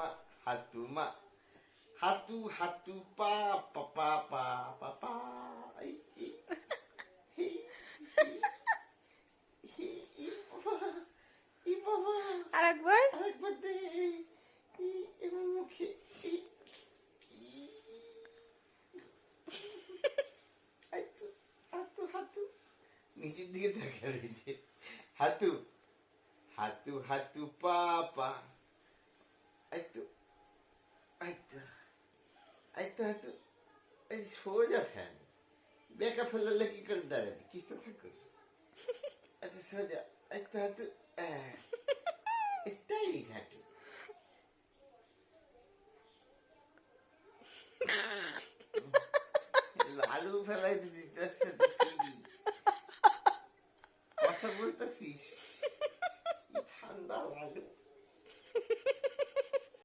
মা হাতু মা হাতু হাতু পা পা পা পা পা পা আরেকবার আরেকবার দে এবার মুখে হাতু হাতু হাতু নিচের দিকে দেখা রয়েছে হাতু হাতু হাতু পা পা আইতো আইতো আইতো হাতু এই সোজা ফ্যান বেকা ফেলালে কি করে দাঁড়াবে কিস্তা থাকো আচ্ছা সোজা আইতো হাতু স্টাইলিশ হাতু লালু ফেলাই দিছিস তার সাথে কথা বলতেছিস